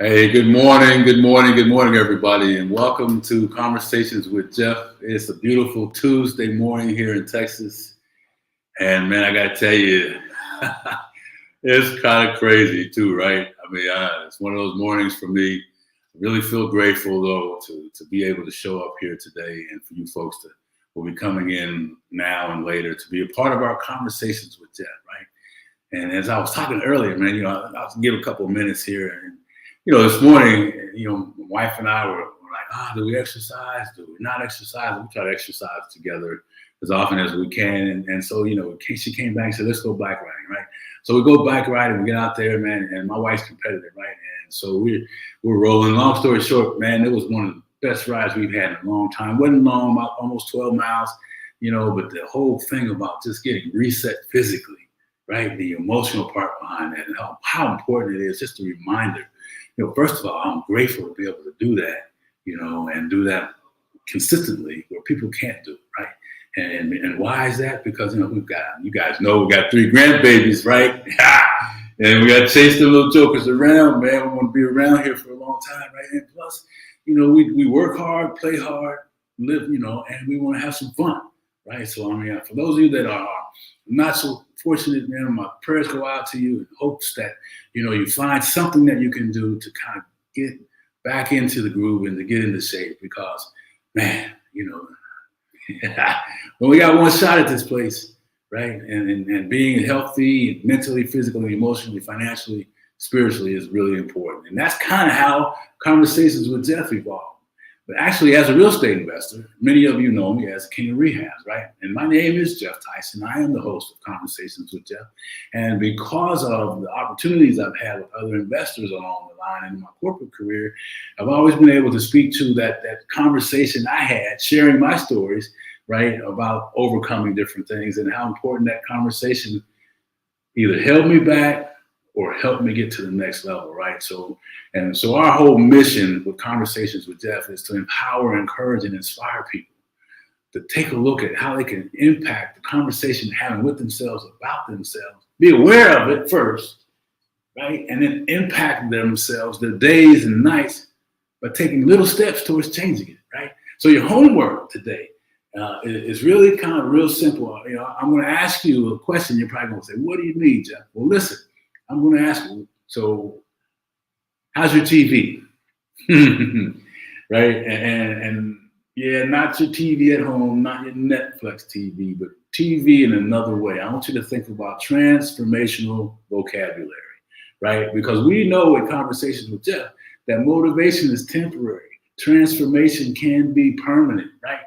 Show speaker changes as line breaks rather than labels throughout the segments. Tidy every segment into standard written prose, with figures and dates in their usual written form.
Hey, good morning, everybody, and welcome to Conversations with Geoff. It's a beautiful Tuesday morning here in Texas, and man, I gotta tell you, it's kind of crazy too, right? I mean, it's one of those mornings for me. I really feel grateful though to be able to show up here today, and for you folks that will be coming in now and later to be a part of our Conversations with Geoff, right? And as I was talking earlier, man, I'll give a couple of minutes here. And this morning, my wife and I were like, do we exercise? Do we not exercise? We try to exercise together as often as we can. And so, she came back and said, let's go bike riding, right? So we go bike riding, we get out there, man, and my wife's competitive, right? And so we're rolling. Long story short, man, it was one of the best rides we've had in a long time. Wasn't long, about almost 12 miles, but the whole thing about just getting reset physically, right? The emotional part behind that and how important it is, just a reminder. First of all, I'm grateful to be able to do that, and do that consistently where people can't do it, right? And why is that? Because, you guys know we got 3 grandbabies, right? And we got to chase them little jokers around, man. We want to be around here for a long time, right? And plus, we work hard, play hard, live, and we want to have some fun, right? So, for those of you that are not so fortunate, man, my prayers go out to you in hopes that, you find something that you can do to kind of get back into the groove and to get into shape because, man, when we got one shot at this place, right? And being healthy, mentally, physically, emotionally, financially, spiritually is really important. And that's kind of how Conversations with Geoff evolved. But actually, as a real estate investor, many of you know me as King of Rehabs, right? And my name is Geoff Tyson. I am the host of Conversations with Geoff. And because of the opportunities I've had with other investors along the line in my corporate career, I've always been able to speak to that conversation I had, sharing my stories, right, about overcoming different things and how important that conversation either held me back or help me get to the next level, right? So our whole mission with Conversations with Geoff is to empower, encourage, and inspire people to take a look at how they can impact the conversation they're having with themselves about themselves, be aware of it first, right? And then impact themselves, their days and nights, by taking little steps towards changing it, right? So your homework today is really kind of real simple. I'm going to ask you a question. You're probably going to say, what do you mean, Geoff? Well, listen. I'm going to ask you, so how's your TV? Right? And yeah, not your TV at home, not your Netflix TV, but TV in another way. I want you to think about transformational vocabulary, right? Because we know in Conversations with Geoff that motivation is temporary. Transformation can be permanent, right?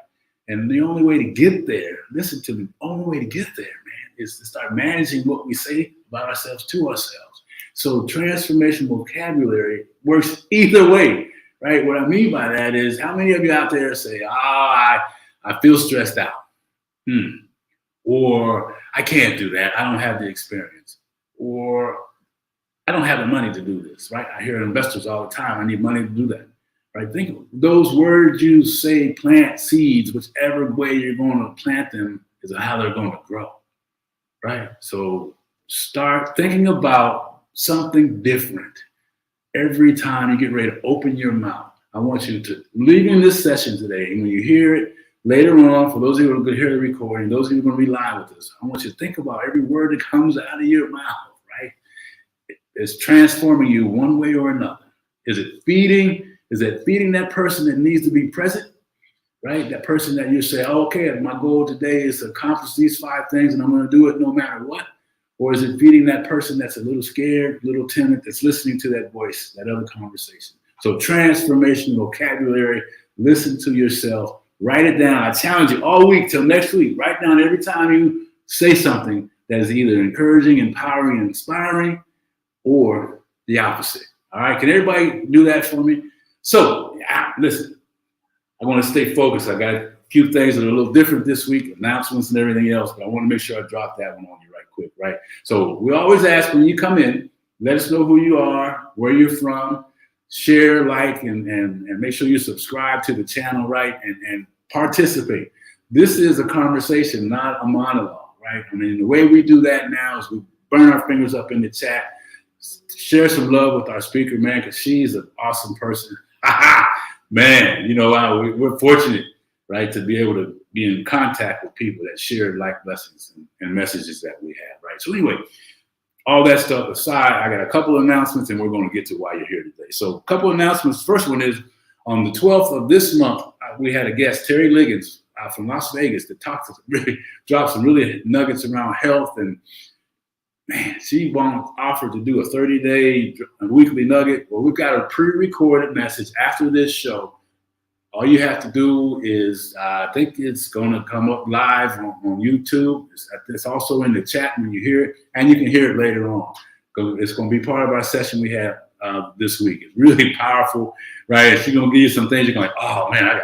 And the only way to get there, listen to me, the only way to get there, man, is to start managing what we say about ourselves to ourselves. So transformational vocabulary works either way, right? What I mean by that is how many of you out there say, I feel stressed out, or I can't do that. I don't have the experience, or I don't have the money to do this, right? I hear investors all the time, I need money to do that. Right? Think of those words you say, plant seeds, whichever way you're going to plant them is how they're going to grow, right? So start thinking about something different every time you get ready to open your mouth. I want you to, leaving this session today, and when you hear it later on, for those of you who are going to hear the recording, those of you who are going to be live with us, I want you to think about every word that comes out of your mouth, right? It's transforming you one way or another. Is it feeding that person that needs to be present, right? That person that you say, okay, my goal today is to accomplish these 5 things and I'm going to do it no matter what? Or is it feeding that person that's a little scared, a little timid, that's listening to that voice, that other conversation? So transformational vocabulary, listen to yourself, write it down. I challenge you all week till next week. Write down every time you say something that is either encouraging, empowering, inspiring, or the opposite. All right, can everybody do that for me? So, listen, I want to stay focused. I got a few things that are a little different this week, announcements and everything else, but I want to make sure I drop that one on you right quick, right? So we always ask when you come in, let us know who you are, where you're from, share, like, and make sure you subscribe to the channel, right? And participate. This is a conversation, not a monologue, right? I mean, the way we do that now is we burn our fingers up in the chat, share some love with our speaker, man, because she's an awesome person. Man, we're fortunate, right, to be able to be in contact with people that share life lessons and messages that we have, right? So anyway, all that stuff aside, I got a couple of announcements, and we're going to get to why you're here today. So a couple of announcements. First one is on the 12th of this month, we had a guest, Terry Liggins, from Las Vegas, that dropped some really nuggets around health. And man, she offered to do a 30-day weekly nugget. Well, we've got a pre-recorded message after this show. All you have to do is, I think it's going to come up live on YouTube. It's also in the chat when you hear it, and you can hear it later on. It's going to be part of our session we have this week. It's really powerful, right? She's going to give you some things you're going, oh man,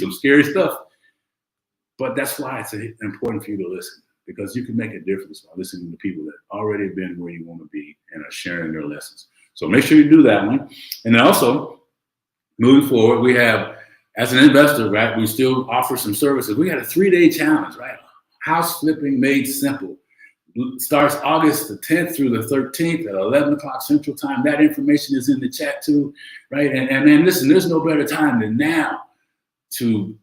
some scary stuff. But that's why it's important for you to listen, because you can make a difference by listening to people that already been where you want to be and are sharing their lessons. So make sure you do that one. And then also, moving forward, we have, as an investor, right, we still offer some services. We got a 3-day challenge, right? House flipping made simple. Starts August the 10th through the 13th at 11 o'clock Central Time. That information is in the chat too, right? And listen, there's no better time than now to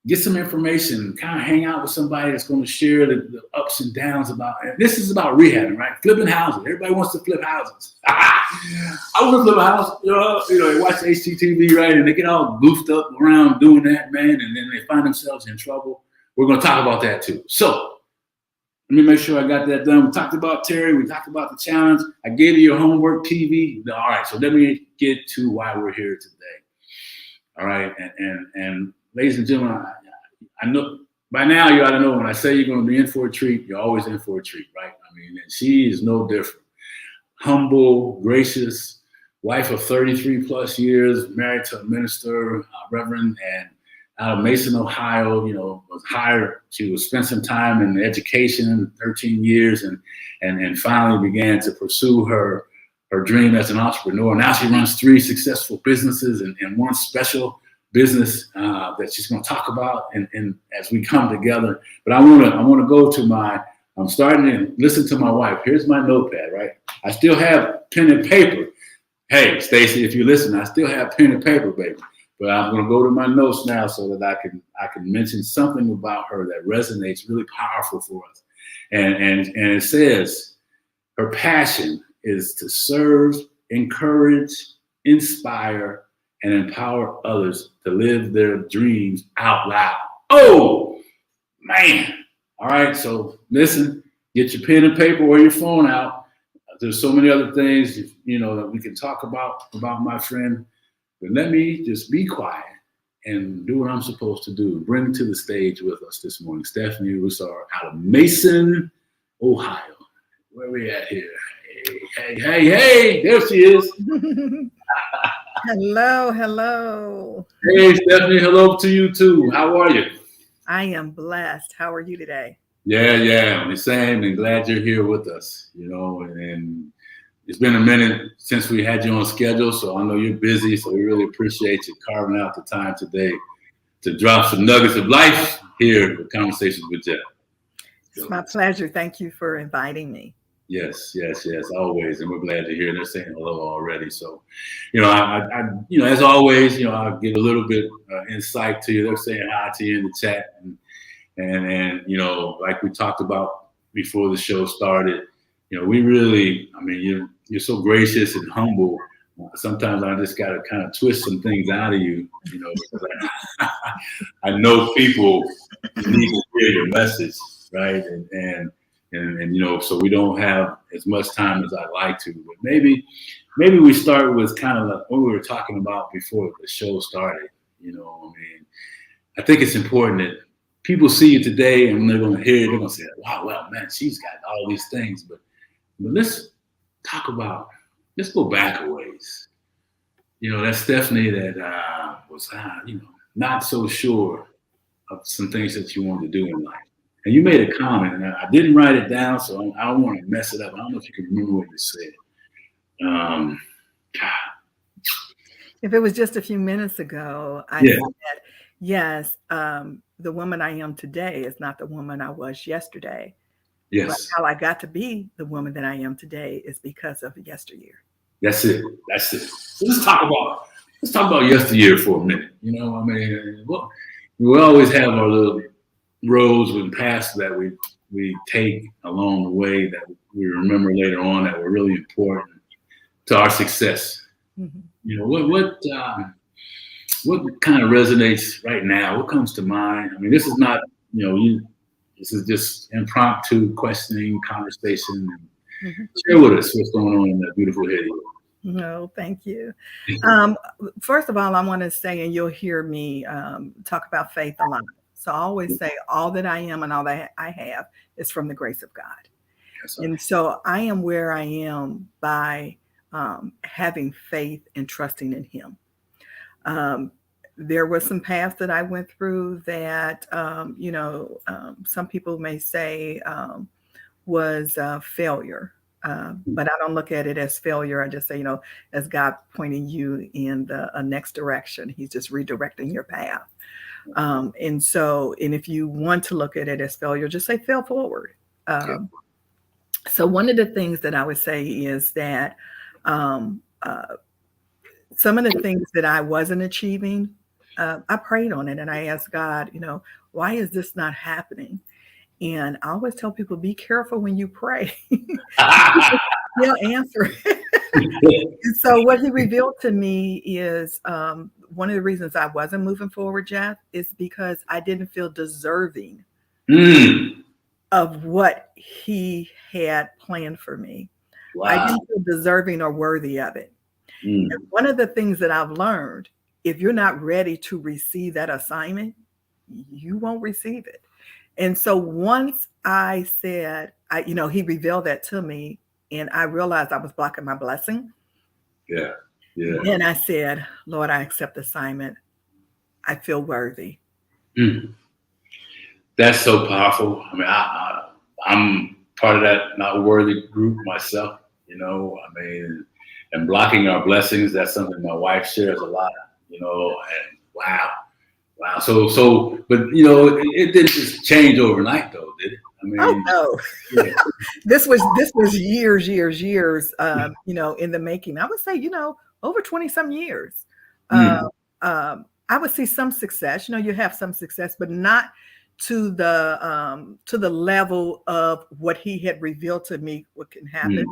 get some information, kind of hang out with somebody that's going to share the ups and downs about it. This is about rehabbing, right? Flipping houses. Everybody wants to flip houses. I want to flip a house. They watch HGTV, right? And they get all goofed up around doing that, man. And then they find themselves in trouble. We're going to talk about that too. So let me make sure I got that done. We talked about Terry. We talked about the challenge. I gave you your homework TV. All right. So let me get to why we're here today. All right. And ladies and gentlemen, I know by now you ought to know when I say you're going to be in for a treat, you're always in for a treat, right? I mean, and she is no different. Humble, gracious, wife of 33 plus years, married to a minister, reverend, and out of Mason, Ohio, was hired. She was spent some time in education, 13 years, and finally began to pursue her dream as an entrepreneur. Now she runs 3 successful businesses and one special business that she's going to talk about and as we come together. But I want to go to I'm starting to listen to my wife. Here's my notepad, right? I still have pen and paper. Hey, Stacy, if you listen, I still have pen and paper, baby. But I'm going to go to my notes now so that I can mention something about her that resonates really powerful for us. And it says her passion is to serve, encourage, inspire, and empower others to live their dreams out loud. Oh, man. All right. So listen, get your pen and paper or your phone out. There's so many other things, that we can talk about my friend. But let me just be quiet and do what I'm supposed to do. Bring to the stage with us this morning, Stephanie Rousseau out of Mason, Ohio. Where we at here? Hey, there she is.
Hello.
Hey, Stephanie, hello to you too. How are you?
I am blessed. How are you today?
Yeah, the same, and glad you're here with us, and it's been a minute since we had you on schedule, so I know you're busy, so we really appreciate you carving out the time today to drop some nuggets of life here with Conversations with Geoff.
It's my pleasure. Thank you for inviting me.
Yes, always, and we're glad to hear they're saying hello already. So, I as always, I'll give a little bit insight to you. They're saying hi to you in the chat, and like we talked about before the show started, we really, you're so gracious and humble. Sometimes I just got to kind of twist some things out of you, because I know people need to hear your message, right? And so we don't have as much time as I'd like to, but maybe we start with kind of like what we were talking about before the show started. I think it's important that people see you today, and when they're going to hear it, they're going to say, wow, well, man, she's got all these things, but let's go back a ways. That's Stephanie that was, not so sure of some things that you wanted to do in life. And you made a comment, and I didn't write it down, so I don't want to mess it up. I don't know if you can remember what you said.
If it was just a few minutes ago, I said, yes, the woman I am today is not the woman I was yesterday.
Yes.
But how I got to be the woman that I am today is because of yesteryear.
That's it. That's it. So let's talk about yesteryear for a minute. You know, I mean, well, we always have our little roads and paths that we take along the way that we remember later on that were really important to our success.
Mm-hmm.
You know, what kind of resonates right now? What comes to mind? I mean, this is not, this is just impromptu questioning, conversation.
Mm-hmm.
Share with us what's going on in that beautiful head.
No, thank you. First of all, I want to say, and you'll hear me talk about faith a lot. So I always say all that I am and all that I have is from the grace of God. Yes, and so I am where I am by having faith and trusting in Him. There were some paths that I went through that, some people may say was failure. But I don't look at it as failure. I just say, as God pointing you in the next direction, He's just redirecting your path. And if you want to look at it as failure, just say fail forward. So one of the things that I would say is that some of the things that I wasn't achieving, I prayed on it and I asked God, why is this not happening? And I always tell people, be careful when you pray. He'll answer it. So what He revealed to me is one of the reasons I wasn't moving forward, Geoff, is because I didn't feel deserving of what He had planned for me. Wow. I didn't feel deserving or worthy of it. And one of the things that I've learned, if you're not ready to receive that assignment, you won't receive it. And so once I said, He revealed that to me, and I realized I was blocking my blessing. Yeah. And I said, Lord, I accept the assignment. I feel worthy.
That's so powerful. I mean, I'm part of that not worthy group myself, and blocking our blessings. That's something my wife shares a lot, and wow. But it didn't just change overnight, though, did it? I mean,
oh no, yeah. This was years, in the making. I would say, over 20 some years. I would see some success. You have some success, but not to the level of what He had revealed to me what can happen.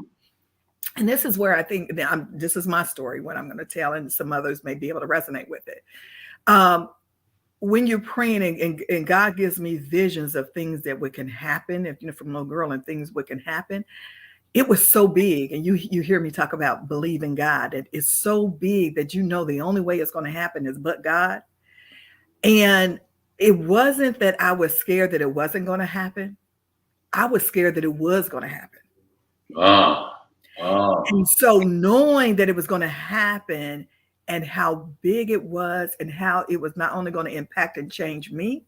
And this is where I think this is my story, what I'm going to tell, and some others may be able to resonate with it. When you're praying and God gives me visions of things that can happen, from a little girl and things what can happen, it was so big. And you hear me talk about believing God. It is so big that the only way it's going to happen is but God. And it wasn't that I was scared that it wasn't going to happen. I was scared that it was going to happen. And so knowing that it was going to happen and how big it was and how it was not only going to impact and change me,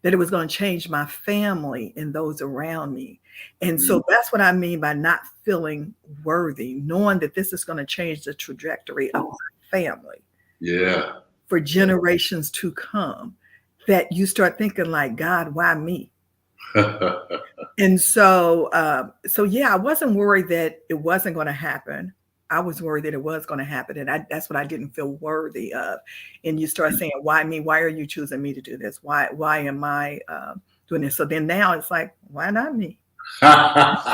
that it was going to change my family and those around me. And so that's what I mean by not feeling worthy, knowing that this is going to change the trajectory of my family.
Yeah.
For generations to come, that you start thinking like, God, why me? And so I wasn't worried that it wasn't going to happen. I was worried that it was going to happen. And that's what I didn't feel worthy of. And you start saying, why me? Why are you choosing me to do this? Why am I doing this? So then now it's like, why not me?
Yeah.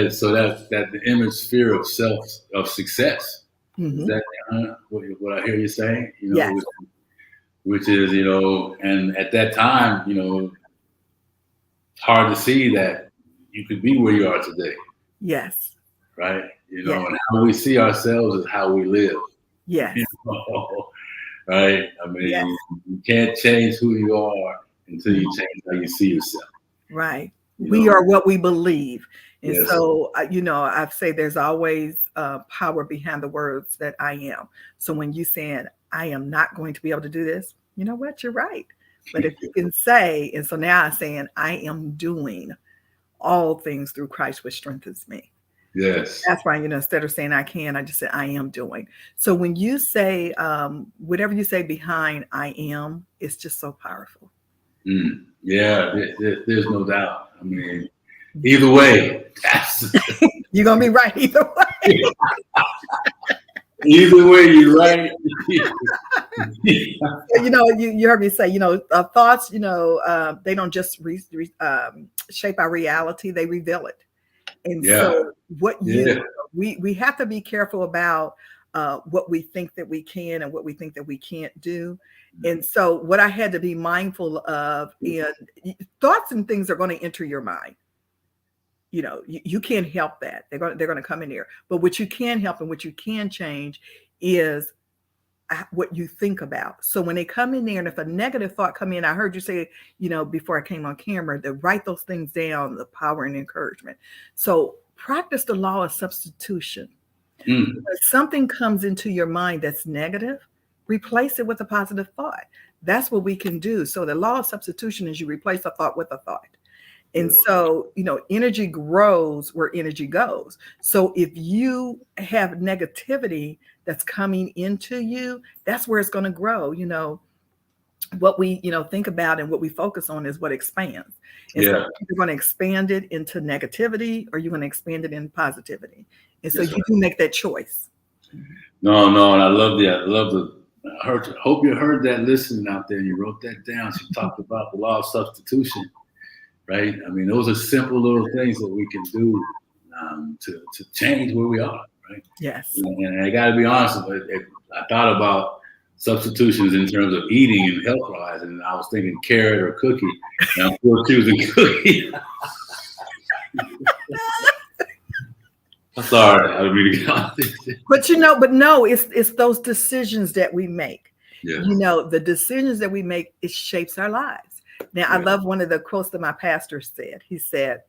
So that's the image sphere of success. Is that what I hear you saying?
Yes.
Which is, and at that time, it's hard to see that you could be where you are today.
Yes.
Right. And how we see ourselves is how we live.
Yes.
Right. I mean, you can't change who you are until you change how you see yourself.
Right. We are what we believe. And so, I say there's always power behind the words that I am. So when you saying, I am not going to be able to do this, you know what? You're right. But if you can say, and so now I'm saying, I am doing all things through Christ, which strengthens me.
Yes.
That's right. Instead of saying I can, I just say I am doing. So when you say, whatever you say behind I am, it's just so powerful.
Yeah, there's no doubt. I mean, either way,
You're gonna be right either way.
either way, you're right.
You heard me say, thoughts, they don't just shape our reality; they reveal it. And so, we have to be careful about what we think that we can and what we think that we can't do. And so, what I had to be mindful of, and thoughts and things are going to enter your mind. You can't help that. They're going to come in there. But what you can help and what you can change is what you think about. So when they come in there, and if a negative thought come in, I heard you say, before I came on camera, to write those things down, the power and encouragement. So practice the law of substitution. If something comes into your mind that's negative, replace it with a positive thought. That's what we can do. So the law of substitution is you replace a thought with a thought. And so, energy grows where energy goes. So if you have negativity that's coming into you, that's where it's going to grow. What we, think about and what we focus on is what expands. And so you're going to expand it into negativity, or you're going to expand it in positivity. And so you do make that choice.
No, and I love that. Hope you heard that listening out there. You wrote that down. She talked about the law of substitution. Right. I mean, those are simple little things that we can do to change where we are. Right.
Yes.
And I got to be honest. I thought about substitutions in terms of eating and health wise, and I was thinking carrot or cookie. And I'm still choosing cookie. I'm sorry. I really got it.
But no, it's those decisions that we make. Yeah. The decisions that we make, it shapes our lives. Now, I love one of the quotes that my pastor said. He said,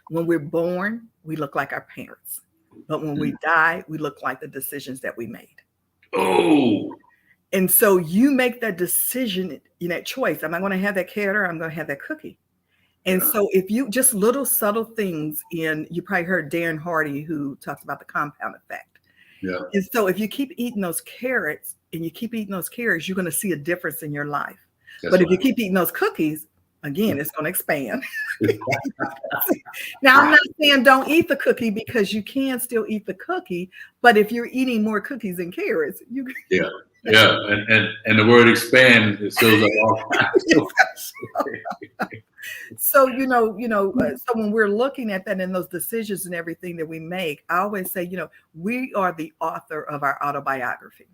when we're born, we look like our parents. But when we die, we look like the decisions that we made.
Oh.
And so you make that decision, that choice. Am I going to have that carrot or I'm going to have that cookie? And so if you just little subtle things you probably heard Darren Hardy, who talks about the compound effect.
Yeah.
And so if you keep eating those carrots you're going to see a difference in your life. But if you keep eating those cookies, again, it's going to expand. Now, I'm not saying don't eat the cookie, because you can still eat the cookie. But if you're eating more cookies and carrots, you
and the word expand, it shows up all kinds.
So so when we're looking at that and those decisions and everything that we make, I always say, we are the author of our autobiography.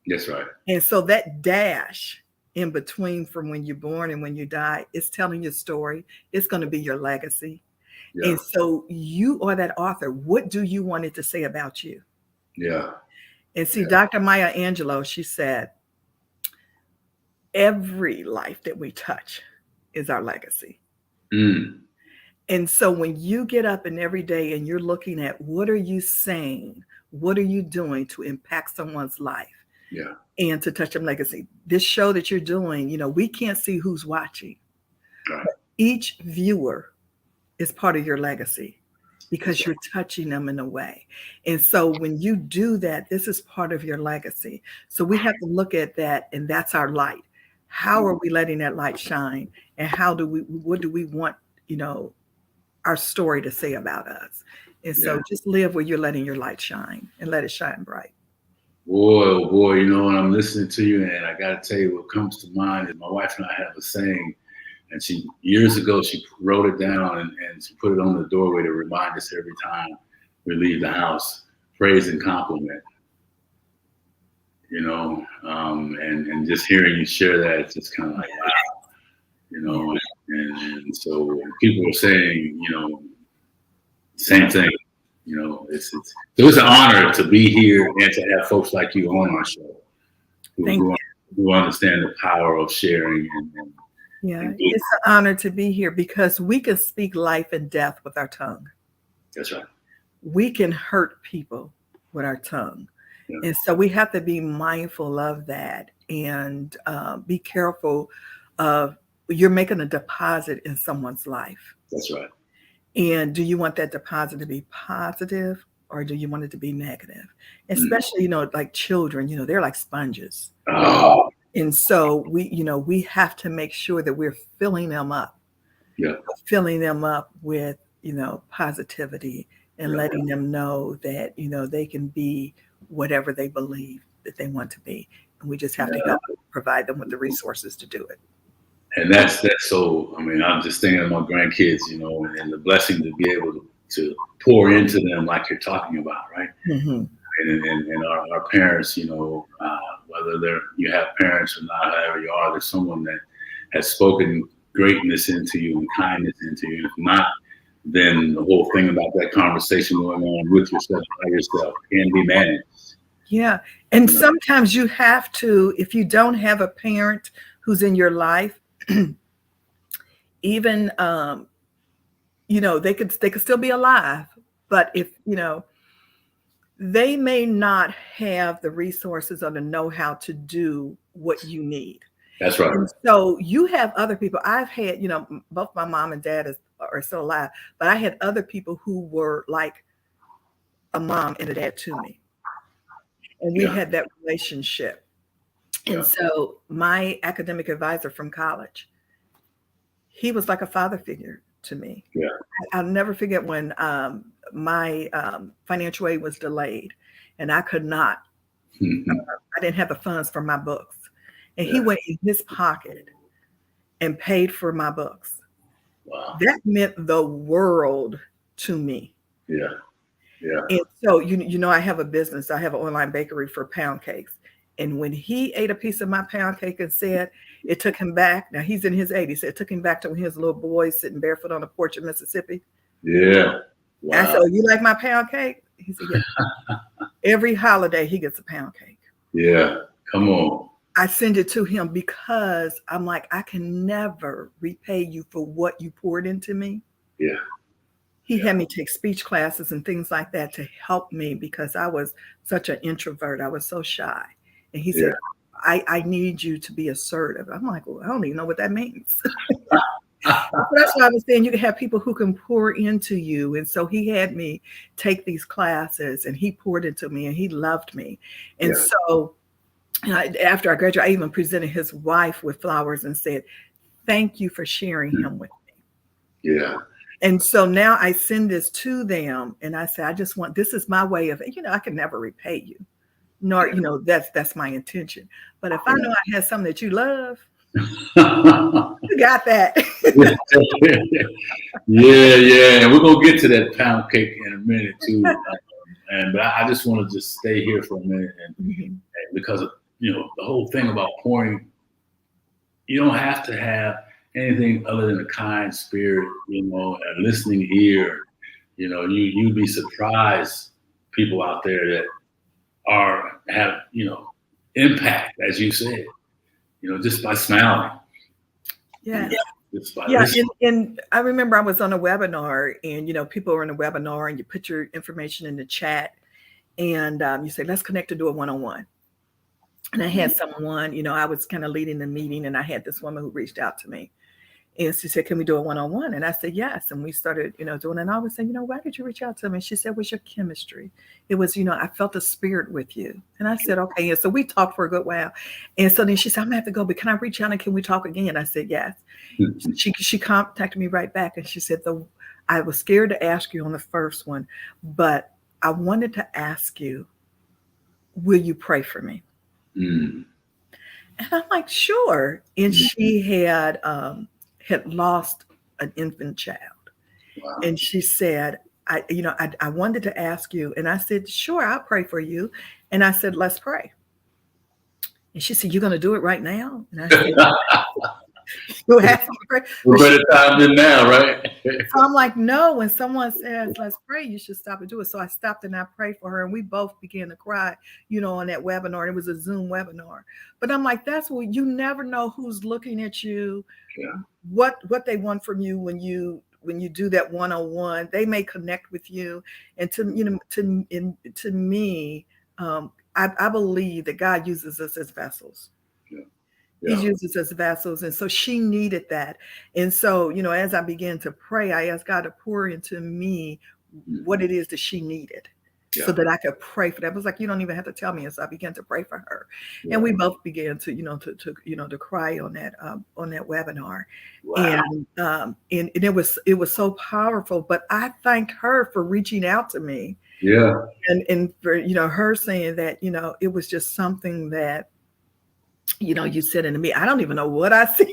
That's right.
And so that dash in between from when you're born and when you die, it's telling your story. It's going to be your legacy. Yeah. And so you are that author. What do you want it to say about you?
Yeah.
And see, Dr. Maya Angelou, she said, every life that we touch is our legacy. And so when you get up and every day and you're looking at what are you saying, what are you doing to impact someone's life?
Yeah.
And to touch them legacy. This show that you're doing, we can't see who's watching.
Right.
But each viewer is part of your legacy because you're touching them in a way. And so when you do that, this is part of your legacy. So we have to look at that, and that's our light. How are we letting that light shine? And what do we want, our story to say about us? And so just live where you're letting your light shine and let it shine bright.
Boy, when I'm listening to you, and I got to tell you what comes to mind is my wife and I have a saying, and years ago, she wrote it down and she put it on the doorway to remind us every time we leave the house, praise and compliment, and just hearing you share that, it's just kind of like, wow, and so when people are saying, same thing. It's an honor to be here and to have folks like you on our show who understand the power of sharing.
It's an honor to be here because we can speak life and death with our tongue.
That's right.
We can hurt people with our tongue. Yeah. And so we have to be mindful of that and be careful of you're making a deposit in someone's life.
That's right.
And do you want that deposit to be positive or do you want it to be negative? Especially, like children, they're like sponges.
Oh.
And so we have to make sure that we're filling them up,
Yeah.
with, positivity, and letting them know that, they can be whatever they believe that they want to be. And we just have to help provide them with the resources to do it.
And that's so, I mean, I'm just thinking of my grandkids, and the blessing to be able to pour into them like you're talking about, right?
Mm-hmm.
And our parents, whether you have parents or not, however you are, there's someone that has spoken greatness into you and kindness into you. If not, then the whole thing about that conversation going on with yourself, by yourself, can be managed.
Yeah. And sometimes you have to, if you don't have a parent who's in your life, even, they could still be alive, but if, they may not have the resources or the know-how to do what you need.
That's right.
And so you have other people. I've had, both my mom and dad are still alive, but I had other people who were like a mom and a dad to me. And we had that relationship. And so my academic advisor from college, he was like a father figure to me.
Yeah.
I'll never forget when my financial aid was delayed and I could not, I didn't have the funds for my books. And he went in his pocket and paid for my books.
Wow.
That meant the world to me.
Yeah. Yeah.
And so, I have a business. I have an online bakery for pound cakes. And when he ate a piece of my pound cake and said it took him back, now he's in his 80s, so it took him back to when he was a little boy sitting barefoot on the porch of Mississippi.
Yeah. Wow.
I said, "Oh, you like my pound cake?" He said, "Yeah." Every holiday he gets a pound cake.
Yeah. Come on.
I send it to him because I'm like, I can never repay you for what you poured into me.
Yeah.
He had me take speech classes and things like that to help me because I was such an introvert. I was so shy. And he said, I need you to be assertive. I'm like, well, I don't even know what that means. That's why I was saying you can have people who can pour into you. And so he had me take these classes and he poured into me and he loved me. And so after I graduated, I even presented his wife with flowers and said, "Thank you for sharing him with me."
Yeah.
And so now I send this to them and I say, this is my way of, I can never repay you. Nor, that's my intention. But if I know I have something that you love, you got that.
Yeah. And we're going to get to that pound cake in a minute too. But I just want to just stay here for a minute. And because, the whole thing about pouring, you don't have to have anything other than a kind spirit, a listening ear. You'd be surprised people out there that have impact, as you said, just by smiling.
Yeah. And I remember I was on a webinar and, people are in a webinar and you put your information in the chat and you say, let's connect to do a one-on-one. And I had someone, I was kind of leading the meeting and I had this woman who reached out to me. And she said, "Can we do a one-on-one?" And I said, "Yes." And we started, doing it. And I was saying, "Why did you reach out to me?" And she said, "It was your chemistry. It was, I felt the spirit with you." And I said, "Okay." And so we talked for a good while. And so then she said, "I'm gonna have to go, but can I reach out and can we talk again?" I said, "Yes." She contacted me right back and she said, "I was scared to ask you on the first one, but I wanted to ask you, will you pray for me?" And I'm like, "Sure." And she had lost an infant child. Wow. And she said, I wanted to ask you. And I said, "Sure, I'll pray for you." And I said, "Let's pray." And she said, "You're going to do it right now?" And I said, "You have to pray."
We're better time than now, right?
So I'm like, no, when someone says, "Let's pray," you should stop and do it. So I stopped and I prayed for her and we both began to cry, on that webinar. It was a Zoom webinar. But I'm like, that's what you never know who's looking at you, what they want from you when you do that one-on-one. They may connect with you. And to me, I believe that God uses us as vessels. He uses us as vessels. And so she needed that. And so, as I began to pray, I asked God to pour into me what it is that she needed.
Yeah.
so that I could pray for that. I was like, you don't even have to tell me. And so I began to pray for her.
Yeah.
And we both began to, to cry on that webinar.
Wow.
And it was so powerful, but I thanked her for reaching out to me.
Yeah.
And for, her saying that, it was just something that, you said into me. I don't even know what I said.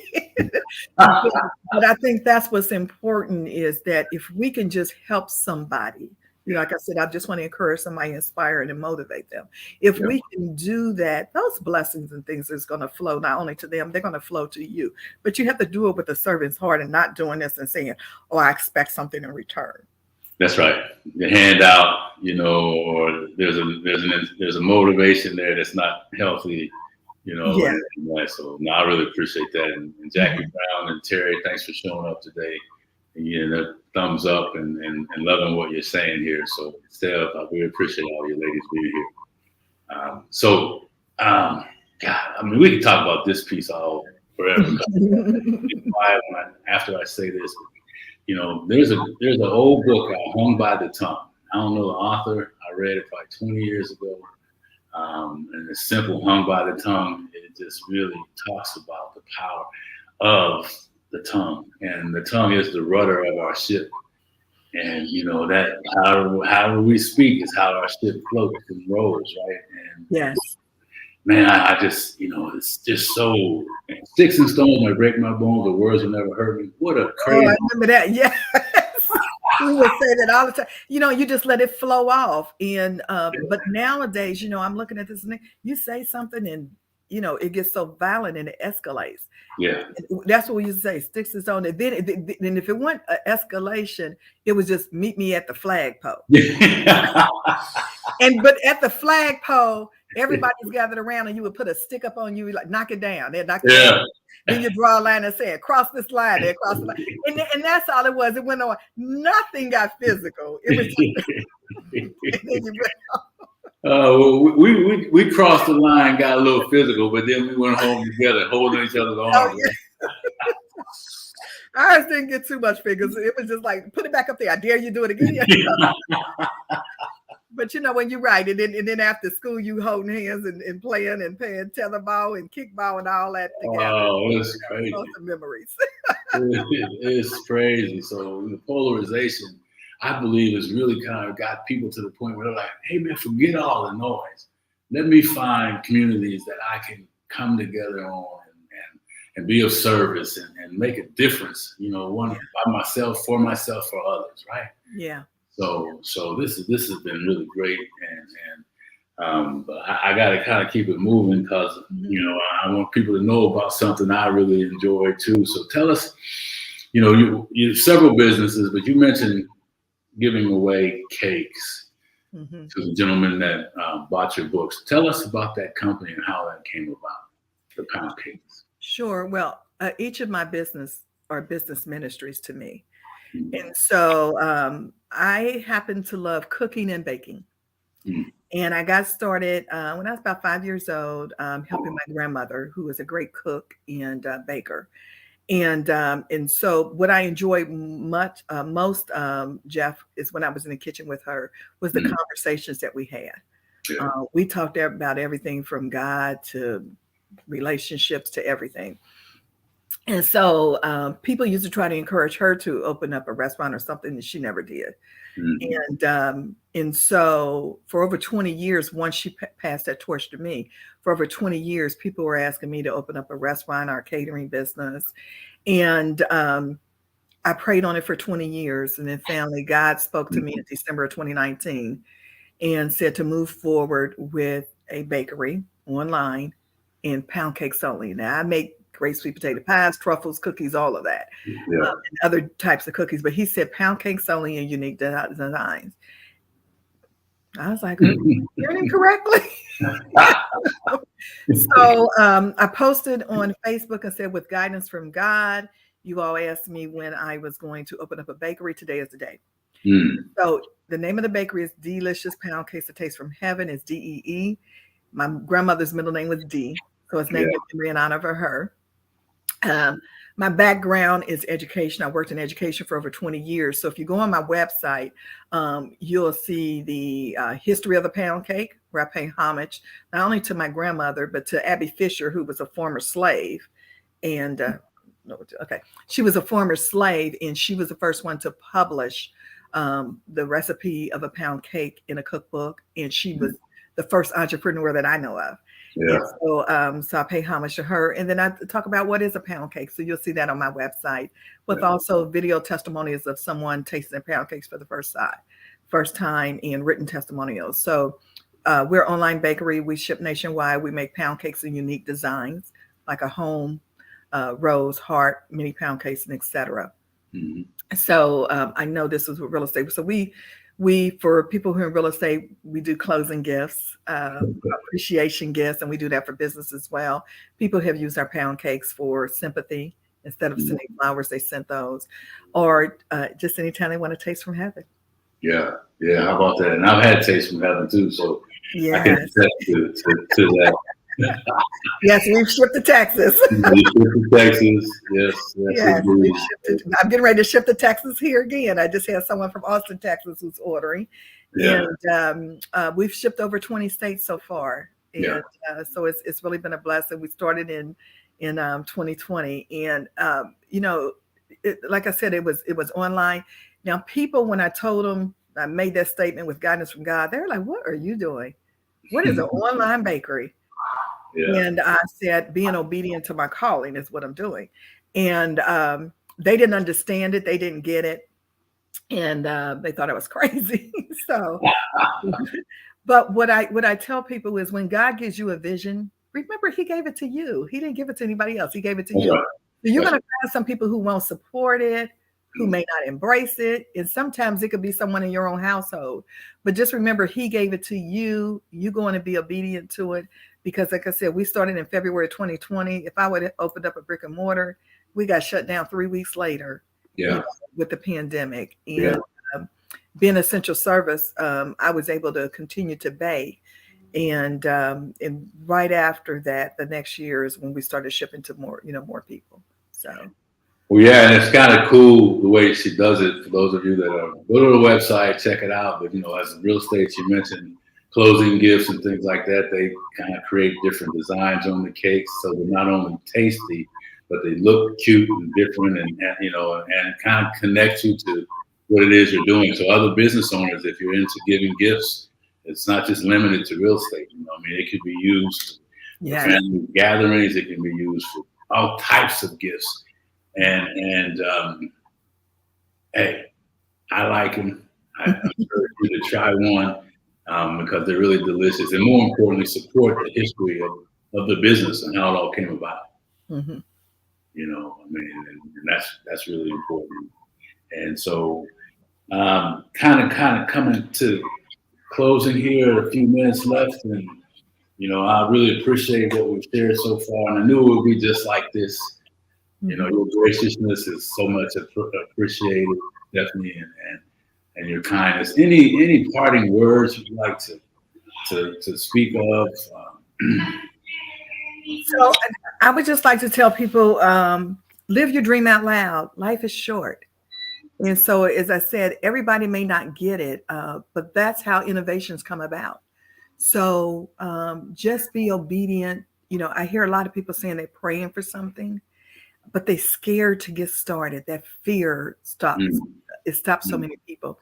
But I think that's what's important, is that if we can just help somebody, like I said, I just want to encourage somebody, inspire and motivate them. If we can do that, those blessings and things is going to flow not only to them, they're going to flow to you. But you have to do it with a servant's heart and not doing this and saying, oh, I expect something in return.
That's right. The handout, or there's a motivation there that's not healthy,
Yeah.
So no, I really appreciate that. And Jackie Brown and Terry, thanks for showing up today. And the thumbs up and loving what you're saying here. So Steph, I really appreciate all you ladies being here. God, I mean, we can talk about this piece all forever. After I say this, there's an old book out, Hung by the Tongue. I don't know the author. I read it probably 20 years ago. And it's simple, Hung by the Tongue. It just really talks about the power of the tongue. And the tongue is the rudder of our ship. And, that however we speak is how our ship floats and rolls, right? And
yes.
Man, I just, it's just so, sticks and stones might break my bones, but words will never hurt me. What a crazy.
Oh, I remember that. Yes. We would say that all the time. You just let it flow off. And but nowadays, I'm looking at this and you say something and it gets so violent and it escalates.
Yeah.
That's what we used to say, sticks and stones. And then if it went escalation, it was just meet me at the flagpole. But at the flagpole, everybody's gathered around and you would put a stick up on you, like knock it down. They'd knock it down. Then you draw a line and say, cross this line, there, cross the line. And that's all it was. It went on. Nothing got physical. It was
we crossed the line, got a little physical, but then we went home together, holding each other's arms.
Oh, yeah. Ours didn't get too much figures. It was just like, put it back up there. I dare you do it again. But when you write it, and then after school, you holding hands and playing and playing tetherball and kickball and all that together.
Oh, it's crazy.
Some memories.
It's crazy. So the polarization, I believe, has really kind of got people to the point where they're like, hey, man, forget all the noise. Let me find communities that I can come together on and be of service and make a difference, one by myself, for myself, for others, right?
Yeah.
So this has been really great, but I got to kind of keep it moving because I want people to know about something I really enjoy too. So tell us, you have several businesses, but you mentioned giving away cakes to the gentleman that bought your books. Tell us about that company and how that came about, the pound cakes.
Sure. Well, each of my business are business ministries to me. And so I happen to love cooking and baking. And I got started when I was about 5 years old, helping my grandmother, who was a great cook and baker. And so what I enjoyed most, Geoff, is when I was in the kitchen with her, was the conversations that we had. Yeah. We talked about everything from God to relationships to everything. And so people used to try to encourage her to open up a restaurant or something that she never did. And so for over 20 years, once she passed that torch to me, for over 20 years, people were asking me to open up a restaurant or catering business. And I prayed on it for 20 years. And then finally, God spoke to me in December of 2019 and said to move forward with a bakery online and pound cakes only. Now, I make great sweet potato pies, truffles, cookies, all of that, and other types of cookies. But he said pound cakes only and unique designs. I was like, you're hearing correctly. So I posted on Facebook and said, with guidance from God, you all asked me when I was going to open up a bakery. Today is the day. So the name of the bakery is Delicious Pound Cakes that Taste from Heaven. It's DEE. My grandmother's middle name was D, so it's named in honor of her. Um, my background is education. I worked in education for over 20 years. So if you go on my website, you'll see the history of the pound cake, where I pay homage not only to my grandmother, but to Abby Fisher, who was a former slave. And no, okay, she was a former slave, and she was the first one to publish the recipe of a pound cake in a cookbook. And she was the first entrepreneur that I know of.
Yeah.
And so I pay homage to her. And then I talk about what is a pound cake. So you'll see that on my website, with also video testimonials of someone tasting pound cakes for the first time, and written testimonials. So we're an online bakery. We ship nationwide. We make pound cakes in unique designs, like a home, rose, heart, mini pound cakes, and etc. So I know this is with real estate. So we for people who are in real estate, we do closing gifts, appreciation gifts, and we do that for business as well. People have used our pound cakes for sympathy. Instead of sending flowers, they sent those, or just anytime they want to taste from heaven.
Yeah. How about that? And I've had taste from heaven too, so
yes.
I can attest to that.
Yes, we've shipped to Texas.
You shipped to Texas, yes.
We've shipped I'm getting ready to ship to Texas here again. I just had someone from Austin, Texas, who's ordering, and we've shipped over 20 states so far. And so it's really been a blessing. We started in 2020, and like I said, it was online. Now, people, when I told them I made that statement with guidance from God, they're like, "What are you doing? What is an online bakery?" And I said, being obedient to my calling is what I'm doing. And they didn't understand it. They didn't get it. And they thought I was crazy. So, but what I tell people is, when God gives you a vision, remember, he gave it to you. He didn't give it to anybody else. He gave it to you. So you're going to find some people who won't support it, who may not embrace it. And sometimes it could be someone in your own household. But just remember, he gave it to you. You're going to be obedient to it. Because like I said, we started in February 2020. If I would have opened up a brick and mortar, we got shut down 3 weeks later with the pandemic. And being essential service, I was able to continue to bake. And right after that, the next year is when we started shipping to more people. So.
Well, and it's kind of cool the way she does it. For those of you that go to the website, check it out. But as real estate, you mentioned closing gifts and things like that. They kind of create different designs on the cakes, so they're not only tasty, but they look cute and different, and kind of connect you to what it is you're doing. So other business owners, if you're into giving gifts, it's not just limited to real estate. It could be used for family gatherings. It can be used for all types of gifts. And hey, I like them. I encourage you to try one. Because they're really delicious, and more importantly, support the history of the business and how it all came about. And that's really important. And so, kind of coming to closing here, a few minutes left, and I really appreciate what we've shared so far, and I knew it would be just like this. Your graciousness is so much appreciated, Stephanie, and your kindness. Any parting words you'd like to speak of?
So I would just like to tell people, live your dream out loud. Life is short. And so, as I said, everybody may not get it, but that's how innovations come about. So just be obedient. I hear a lot of people saying they're praying for something, but they're scared to get started. That fear stops. It stops so many people.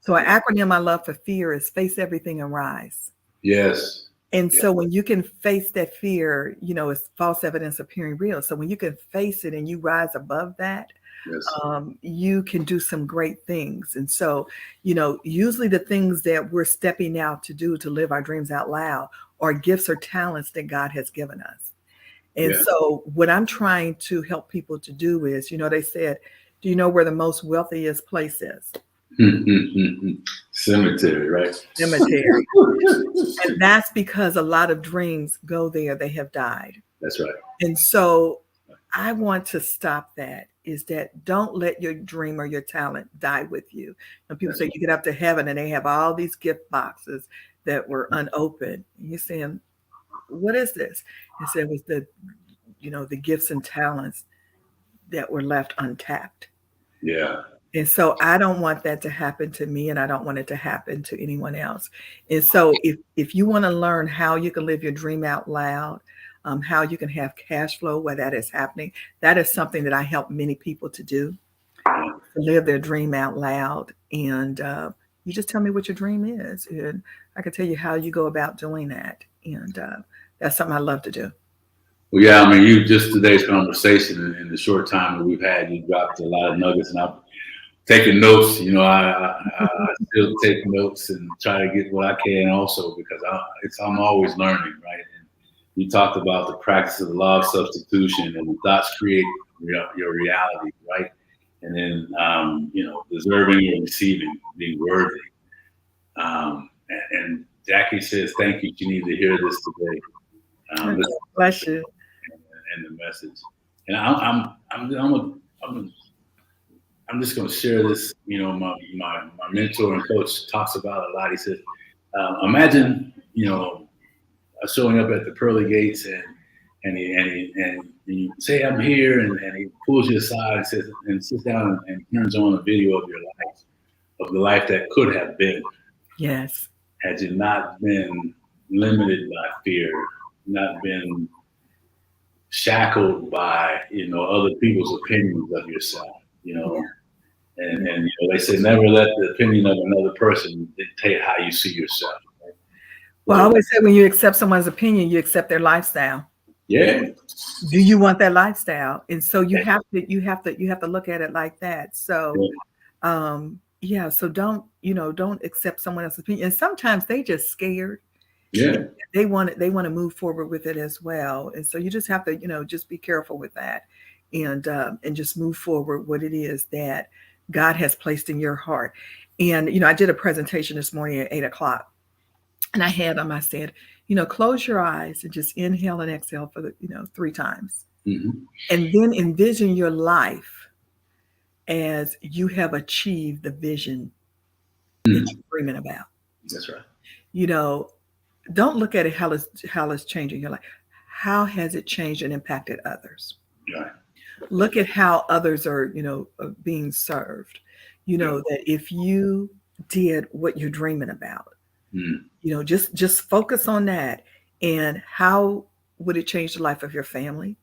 So an acronym I love for fear is face everything and rise.
Yes.
And so when you can face that fear, it's false evidence appearing real. So when you can face it and you rise above that, you can do some great things. And so, usually the things that we're stepping out to do to live our dreams out loud are gifts or talents that God has given us. And so what I'm trying to help people to do is, they said, do you know where the most wealthiest place is?
Cemetery, right?
Cemetery. And that's because a lot of dreams go there. They have died.
That's right.
And so I want to stop that, is that don't let your dream or your talent die with you. And people say you get up to heaven and they have all these gift boxes that were unopened. And you're saying, what is this? It said it was the gifts and talents that were left untapped.
Yeah.
And so I don't want that to happen to me, and I don't want it to happen to anyone else. And so if you want to learn how you can live your dream out loud, how you can have cash flow where that is happening, that is something that I help many people to do, to live their dream out loud. And you just tell me what your dream is, and I can tell you how you go about doing that. And that's something I love to do.
Well, yeah, I mean, you just today's conversation in the short time that we've had, you dropped a lot of nuggets, and I've taken notes. You know, I still take notes and try to get what I can also, because I'm always learning, right? And you talked about the practice of the law of substitution, and the thoughts create your reality, right? And then, deserving and receiving, being worthy. And Jackie says, thank you. You need to hear this today.
Bless you.
And the message. And I'm just going to share this. You know, my mentor and coach talks about it a lot. He says, imagine, showing up at the pearly gates and you say, I'm here, and he pulls you aside and says, and sits down and turns on a video of your life, of the life that could have been.
Yes.
Had you not been limited by fear, not been shackled by, other people's opinions of yourself, and they say, never let the opinion of another person dictate how you see yourself. Right?
Well, I always say when you accept someone's opinion, you accept their lifestyle.
Yeah.
Do you want that lifestyle? And so you have to look at it like that. So, so don't accept someone else's opinion. And sometimes they just scared.
Yeah.
They want to move forward with it as well. And so you just have to, just be careful with that, and just move forward what it is that God has placed in your heart. And, I did a presentation this morning at 8:00, and I said, close your eyes and just inhale and exhale for 3 times.
Mm-hmm.
And then envision your life as you have achieved the vision that you're dreaming about.
That's right.
Don't look at it how it's changing your life. How has it changed and impacted others?
Right.
Look at how others are, being served. That if you did what you're dreaming about, just focus on that. And how would it change the life of your family,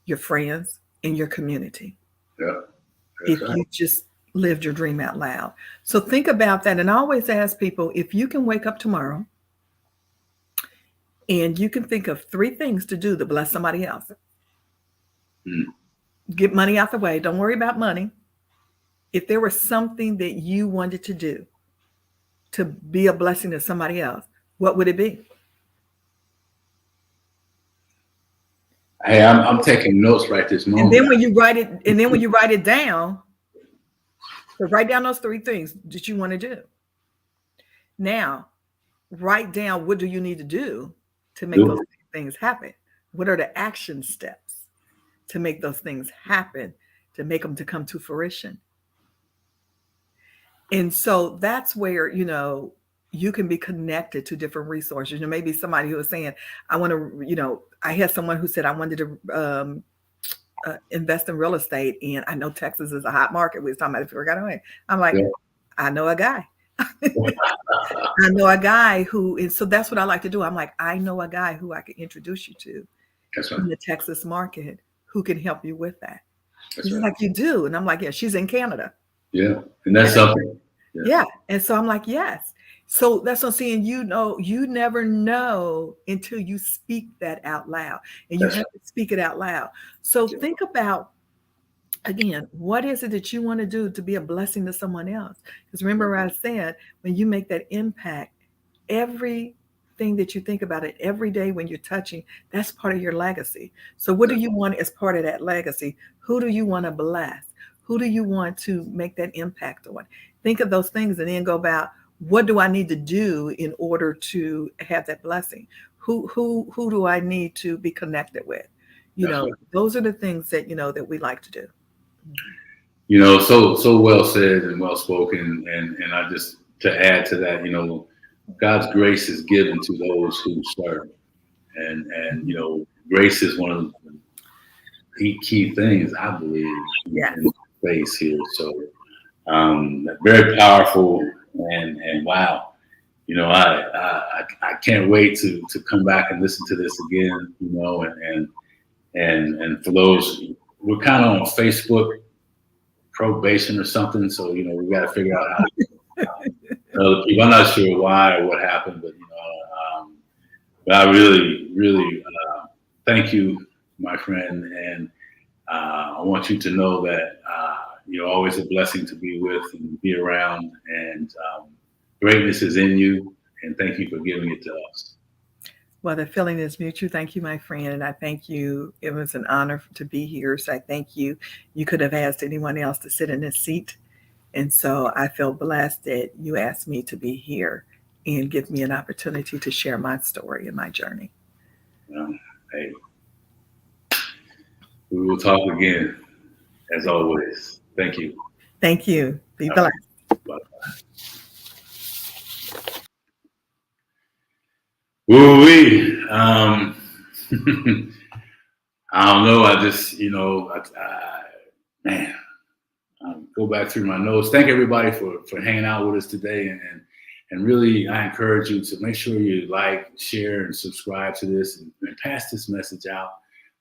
your friends, and your community?
Yeah.
If you just lived your dream out loud. So think about that. And I always ask people, if you can wake up tomorrow and you can think of 3 things to do to bless somebody else. Get money out the way. Don't worry about money. If there was something that you wanted to do to be a blessing to somebody else, what would it be?
Hey, I'm taking notes right this moment.
And then when you write it down, so write down those 3 things that you want to do. Now, write down, what do you need to do to make those things happen? What are the action steps to make those things happen, to make them to come to fruition? And so that's where, you can be connected to different resources. Maybe somebody who was saying, I want to, I had someone who said, I wanted to invest in real estate. And I know Texas is a hot market. We was talking about if we got away. I'm like, I know a guy. I know a guy who, and so that's what I like to do. I'm like, I know a guy who I can introduce you to in the Texas market who can help you with that. He's like, you do. And I'm like, yeah, she's in Canada.
Yeah. And that's something.
Yeah. And so I'm like, yes. So that's what I'm saying. You never know until you speak that out loud, and you have to speak it out loud. So think about, again, what is it that you want to do to be a blessing to someone else? Because remember what I said, when you make that impact, everything that you think about it every day when you're touching, that's part of your legacy. So what do you want as part of that legacy? Who do you want to bless? Who do you want to make that impact on? Think of those things and then go about, what do I need to do in order to have that blessing? Who do I need to be connected with? Those are the things that, that we like to do.
So well said and well spoken. And I just, to add to that, God's grace is given to those who serve. And grace is one of key things, I believe,
Yes.
in space here. So very powerful, and wow. I can't wait to come back and listen to this again. And for those, we're kind of on Facebook probation or something, so we got to figure out how to other people. I'm not sure why or what happened, but I really thank you, my friend, and I want you to know that you're always a blessing to be with and be around, and greatness is in you, and thank you for giving it to us.
Well, the feeling is mutual. Thank you, my friend. And I thank you. It was an honor to be here. So I thank you. You could have asked anyone else to sit in this seat. And so I feel blessed that you asked me to be here and give me an opportunity to share my story and my journey.
Well, hey, we will talk again, as always. Thank you.
Thank you. Be blessed.
Bye. Woo-wee. I don't know. I just, man, go back through my notes. Thank everybody for hanging out with us today. And really, I encourage you to make sure you like, share, and subscribe to this and pass this message out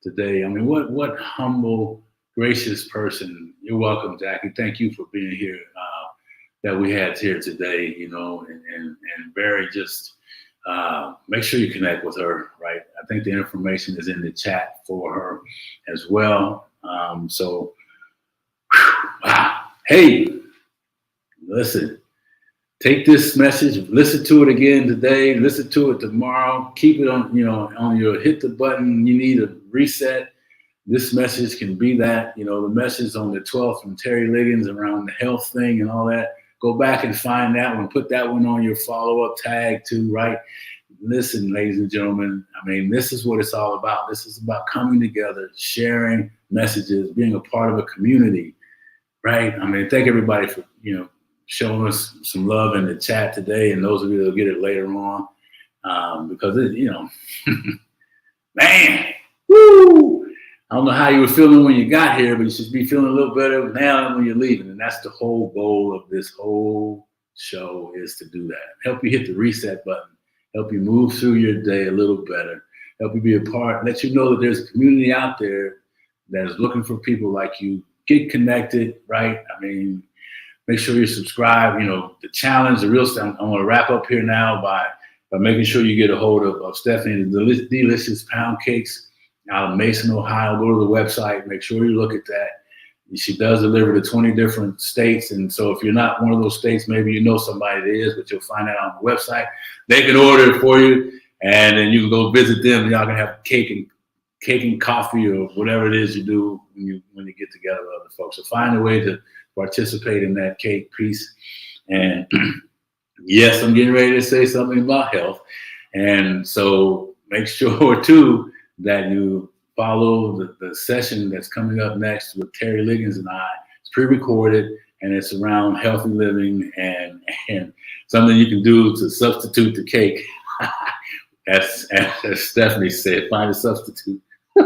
today. I mean, what humble, gracious person. You're welcome, Jackie. Thank you for being here, that we had here today, and very just, make sure you connect with her, right? I think the information is in the chat for her as well. So, wow. Hey, listen, take this message, listen to it again today, listen to it tomorrow, keep it on, on your hit the button. You need a reset. This message can be that, the message on the 12th from Terry Liggins around the health thing and all that. Go back and find that one, put that one on your follow-up tag too, right? Listen, ladies and gentlemen, I mean, this is what it's all about. This is about coming together, sharing messages, being a part of a community, right? I mean, thank everybody for, showing us some love in the chat today, and those of you that'll get it later on, because man, woo! I don't know how you were feeling when you got here, but you should be feeling a little better now than when you're leaving. And that's the whole goal of this whole show, is to do that. Help you hit the reset button, help you move through your day a little better, help you be a part, let you know that there's a community out there that is looking for people like you. Get connected, right? I mean, make sure you subscribe. The challenge, the real stuff. I'm going to wrap up here now by making sure you get a hold of Stephanie, the Delicious Pound Cakes out of Mason, Ohio. Go to the website. Make sure you look at that. She does deliver to 20 different states. And so if you're not one of those states, maybe you know somebody that is, but you'll find that on the website. They can order it for you, and then you can go visit them, and y'all can have cake and coffee or whatever it is you do when you get together with other folks. So find a way to participate in that cake piece. And yes, I'm getting ready to say something about health. And so make sure too that you follow the session that's coming up next with Terry Liggins and I. It's pre-recorded, and it's around healthy living and something you can do to substitute the cake. as Stephanie said, find a substitute in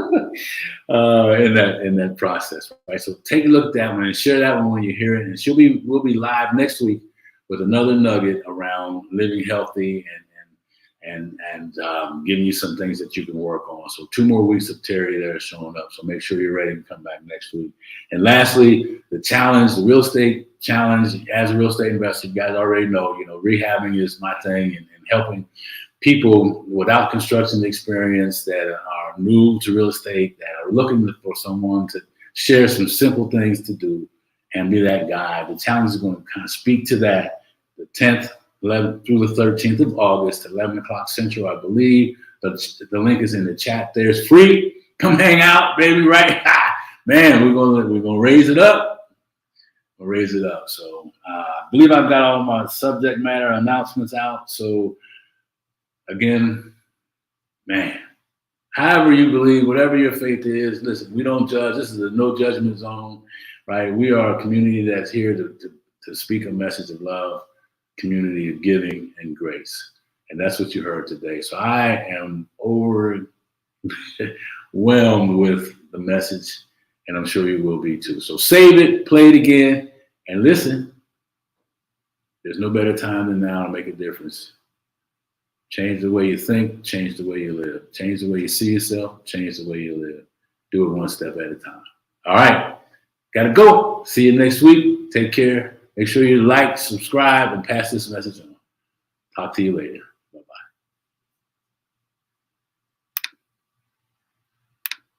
that process, right? So take a look at that one and share that one when you hear it. And we'll be live next week with another nugget around living healthy and giving you some things that you can work on. So 2 more weeks of Terry there showing up. So make sure you're ready to come back next week. And lastly, the challenge, the real estate challenge. As a real estate investor, you guys already know, rehabbing is my thing, and helping people without construction experience that are new to real estate, that are looking for someone to share some simple things to do and be that guy. The challenge is going to kind of speak to that. The 10th, 11th through the 13th of August, 11 o'clock Central, I believe. The link is in the chat there. It's free. Come hang out, baby, right? Man, we're gonna raise it up. We'll raise it up. So I believe I've got all my subject matter announcements out. So again, man, however you believe, whatever your faith is, listen, we don't judge. This is a no judgment zone, right? We are a community that's here to speak a message of love, community of giving and grace. And that's what you heard today. So I am overwhelmed with the message, and I'm sure you will be too. So save it, play it again, and listen. There's no better time than now to make a difference. Change the way you think, change the way you live. Change the way you see yourself, change the way you live. Do it one step at a time. All right, gotta go. See you next week. Take care. Make sure you like, subscribe, and pass this message on. Talk to you later.